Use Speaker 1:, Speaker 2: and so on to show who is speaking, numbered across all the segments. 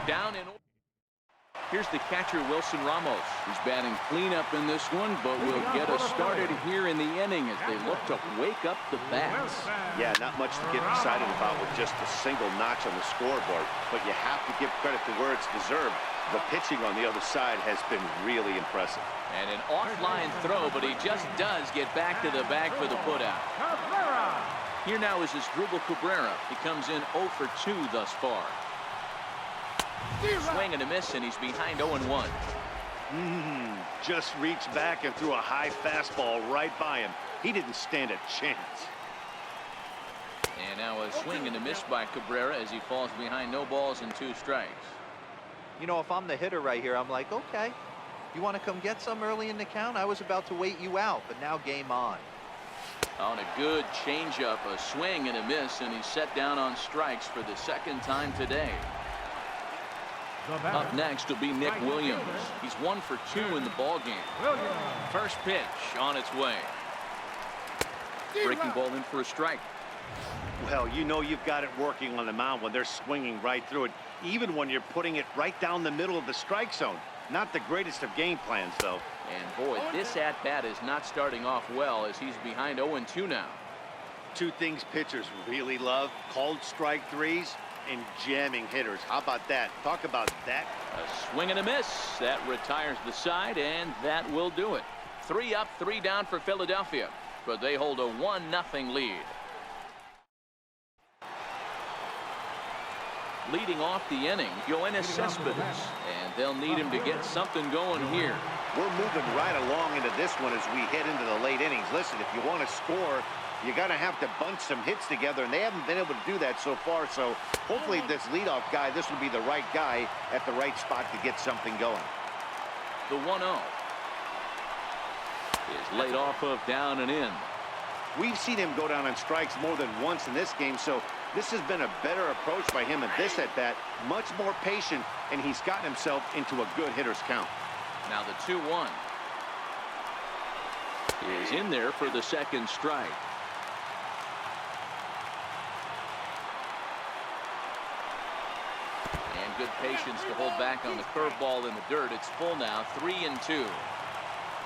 Speaker 1: Down in. Here's the catcher, Wilson Ramos. He's batting cleanup in this one, but will get us started here in the inning as they look to wake up the bats.
Speaker 2: Yeah, not much to get excited about with just a single notch on the scoreboard, but you have to give credit to where it's deserved. The pitching on the other side has been really impressive.
Speaker 1: And an offline throw, but he just does get back to the bag for the putout. Here now is Asdrubal Cabrera. He comes in 0 for 2 thus far. Swing and a miss, and he's behind 0-1.
Speaker 2: Just reached back and threw a high fastball right by him. He didn't stand a chance.
Speaker 1: And now a swing and a miss by Cabrera as he falls behind 0 balls and 2 strikes.
Speaker 3: You know, if I'm the hitter right here, I'm like, okay, you want to come get some early in the count? I was about to wait you out, but now game on.
Speaker 1: On a good changeup, a swing and a miss, and he's set down on strikes for the 2nd time today. Up next will be Nick Williams. He's 1 for 2 in the ball game. First pitch on its way. Breaking ball in for a strike.
Speaker 2: Well, you know you've got it working on the mound when they're swinging right through it, even when you're putting it right down the middle of the strike zone. Not the greatest of game plans, though.
Speaker 1: And boy, this at-bat is not starting off well as he's behind 0-2 now.
Speaker 2: 2 things pitchers really love: called strike threes and jamming hitters. How about that? Talk about that.
Speaker 1: A swing and a miss. That retires the side, and that will do it. 3 up, 3 down for Philadelphia, but they hold a 1-0 lead. Leading off the inning, Yoenis Cespedes, and they'll need him to get something going here.
Speaker 2: We're moving right along into this one as we head into the late innings. Listen, if you want to score, you got to have to bunch some hits together, and they haven't been able to do that so far. So hopefully this leadoff guy, this will be the right guy at the right spot to get something going.
Speaker 1: The 1-0 is laid off of down and in.
Speaker 2: We've seen him go down on strikes more than once in this game, so this has been a better approach by him at this at-bat. Much more patient, and he's gotten himself into a good hitter's count.
Speaker 1: Now the 2-1 is in there for the 2nd strike. And good patience to hold back on the curveball in the dirt. It's full now, 3-2.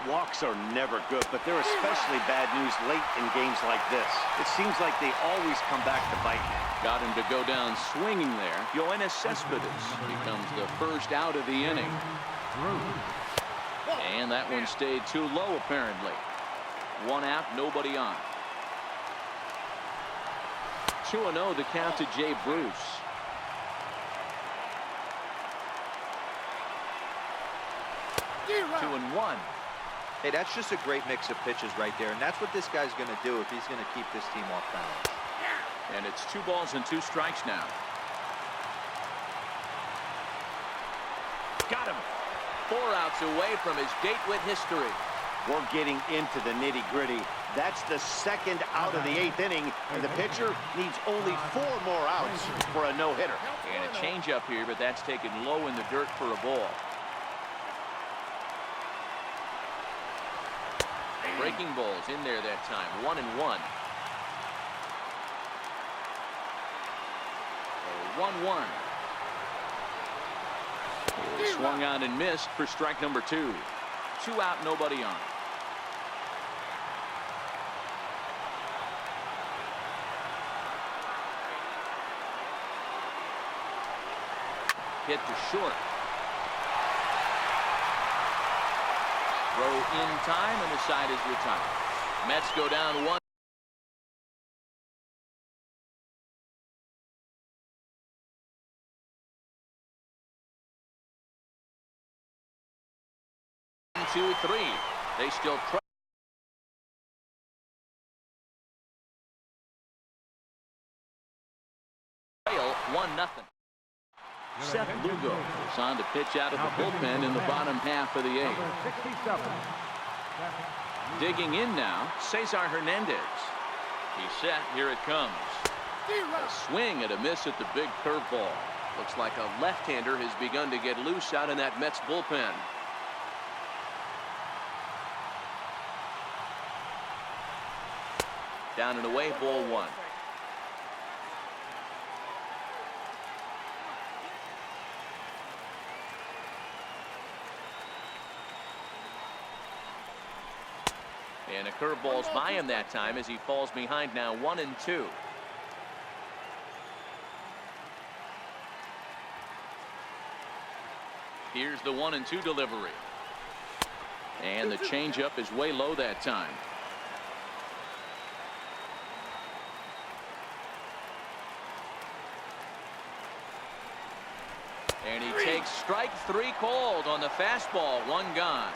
Speaker 2: Walks are never good, but they're especially bad news late in games like this. It seems like they always come back to bite you.
Speaker 1: Got him to go down swinging there. Yoenis Cespedes becomes the first out of the inning. And that one stayed too low, apparently. 1 out, nobody on. 2-0 the count to Jay Bruce. Two and one.
Speaker 3: Hey, that's just a great mix of pitches right there, and that's what this guy's going to do if he's going to keep this team off balance.
Speaker 1: And it's 2 balls and 2 strikes now. Got him. 4 outs away from his date with history.
Speaker 2: We're getting into the nitty-gritty. That's the 2nd out of the 8th inning, and the pitcher needs only 4 more outs for a no-hitter.
Speaker 1: And a changeup here, but that's taken low in the dirt for a ball. Breaking balls in there that time. 1-1. 1-1. Swung on and missed for strike number 2. 2 out, nobody on. Hit to short. Throw in time, and the side is retired. Mets go down 1. Two, 3. They still try. Trail 1-0. Seth Lugo is on to pitch out of the bullpen in the bottom half of the 8th. Digging in now, Cesar Hernandez. He's set. Here it comes. A swing and a miss at the big curveball. Looks like a left-hander has begun to get loose out in that Mets bullpen. Down and away, ball 1. And a curveball's by him that time as he falls behind now 1-2. Here's the 1-2 delivery. And the changeup is way low that time. And he takes strike 3 called on the fastball. 1 gone.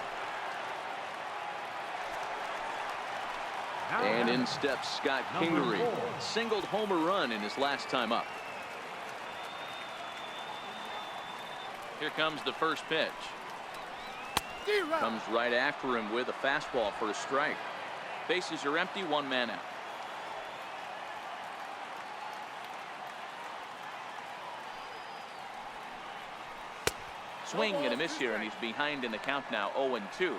Speaker 1: And in steps Scott Kingery. Singled home run in his last time up. Here comes the first pitch. Comes right after him with a fastball for a strike. Bases are empty, 1 man out. Swing and a miss here, and he's behind in the count now 0-2.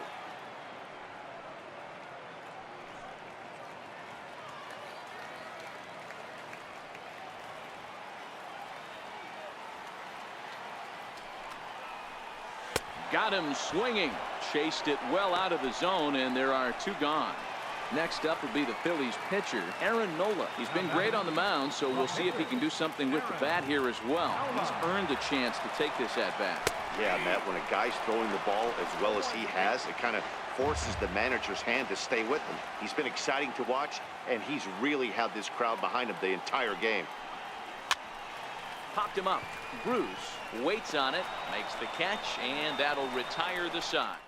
Speaker 1: Got him swinging. Chased it well out of the zone, and there are 2 gone. Next up will be the Phillies pitcher, Aaron Nola. He's been great on the mound, so we'll see if he can do something with the bat here as well. He's earned the chance to take this at bat.
Speaker 2: Yeah, Matt, when a guy's throwing the ball as well as he has, it kind of forces the manager's hand to stay with him. He's been exciting to watch, and he's really had this crowd behind him the entire game.
Speaker 1: Popped him up. Bruce waits on it, makes the catch, and that'll retire the side.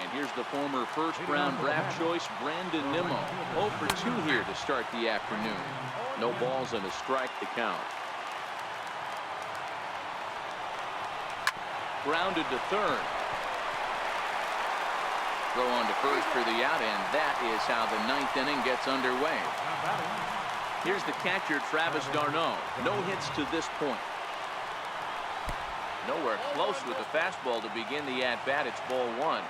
Speaker 1: And here's the former first-round draft choice, Brandon Nimmo. 0 for 2 here to start the afternoon. No balls and a strike to count. Grounded to third. Throw on to first for the out, and that is how the 9th inning gets underway. Here's the catcher, Travis d'Arnaud. No hits to this point. Nowhere close with the fastball to begin the at-bat. It's ball 1.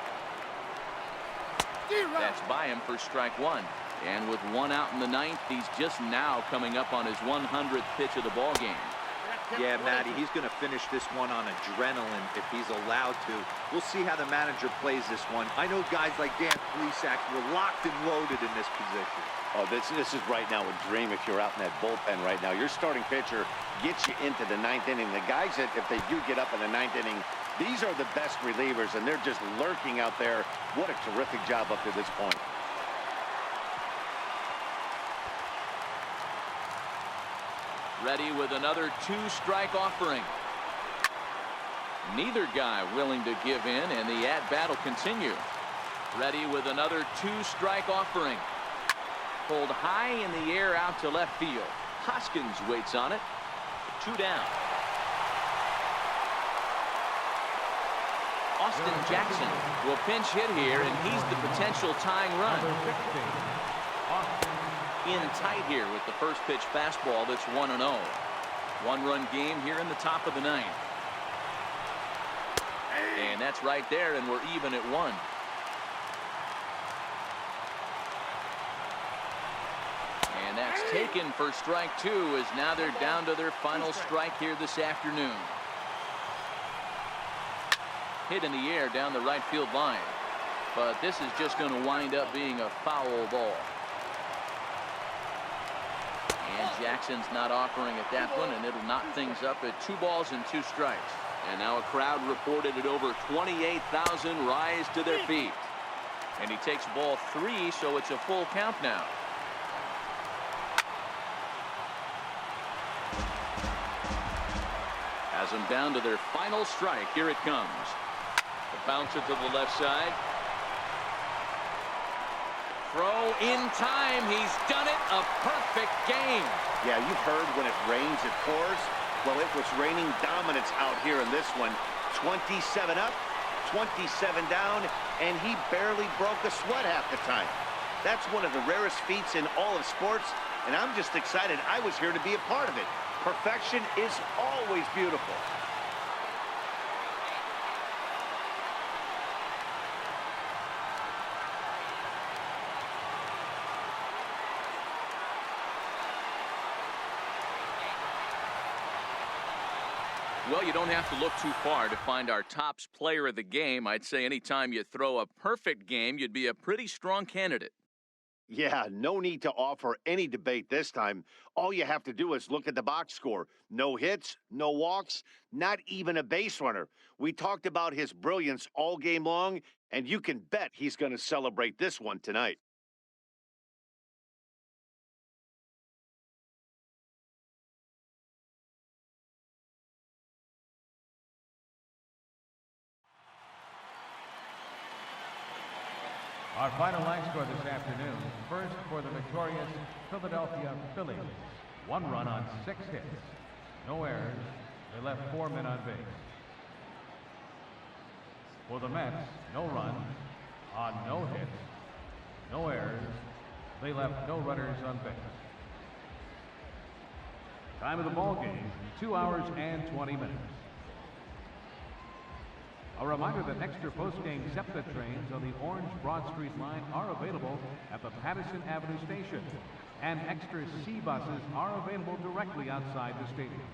Speaker 1: That's by him for strike 1. And with 1 out in the 9th, he's just now coming up on his 100th pitch of the ball game.
Speaker 3: Yeah, Matty, he's going to finish this one on adrenaline if he's allowed to. We'll see how the manager plays this one. I know guys like Dan Plesac were locked and loaded in this position.
Speaker 2: Oh, this is right now a dream if you're out in that bullpen right now. Your starting pitcher gets you into the 9th inning. The guys that, if they do get up in the 9th inning, these are the best relievers, and they're just lurking out there. What a terrific job up to this point.
Speaker 1: Ready with another 2-strike offering. Neither guy willing to give in, and the at-bat will continue. Ready with another 2-strike offering. Pulled high in the air out to left field. Hoskins waits on it. 2 down. Austin Jackson will pinch hit here, and he's the potential tying run. In tight here with the first pitch fastball that's 1-0. 1-run game here in the top of the 9th. And that's right there, and we're even at 1. And that's taken for strike 2, as now they're down to their final strike here this afternoon. Hit in the air down the right field line. But this is just going to wind up being a foul ball. And Jackson's not offering at that one, and it'll knock things up at 2 balls and 2 strikes. And now a crowd reported at over 28,000 rise to their feet. And he takes ball 3, so it's a full count now. Has them down to their final strike. Here it comes. The bouncer to the left side. Throw in time. He's done it. A perfect game.
Speaker 2: Yeah, you've heard when it rains, it pours. Well, it was raining dominance out here in this one. 27 up, 27 down, and he barely broke a sweat half the time. That's one of the rarest feats in all of sports, and I'm just excited I was here to be a part of it. Perfection is always beautiful.
Speaker 1: Well, you don't have to look too far to find our tops player of the game. I'd say anytime you throw a perfect game, you'd be a pretty strong candidate.
Speaker 2: Yeah, no need to offer any debate this time. All you have to do is look at the box score. No hits, no walks, not even a base runner. We talked about his brilliance all game long, and you can bet he's going to celebrate this one tonight.
Speaker 4: Our final line score this afternoon. First for the victorious Philadelphia Phillies. 1 run on 6 hits. No errors. They left 4 men on base. For the Mets, no runs on no hits. No errors. They left no runners on base. Time of the ball game, 2 hours and 20 minutes. A reminder that extra post-game SEPTA trains on the Orange Broad Street line are available at the Patterson Avenue station, and extra C buses are available directly outside the stadium.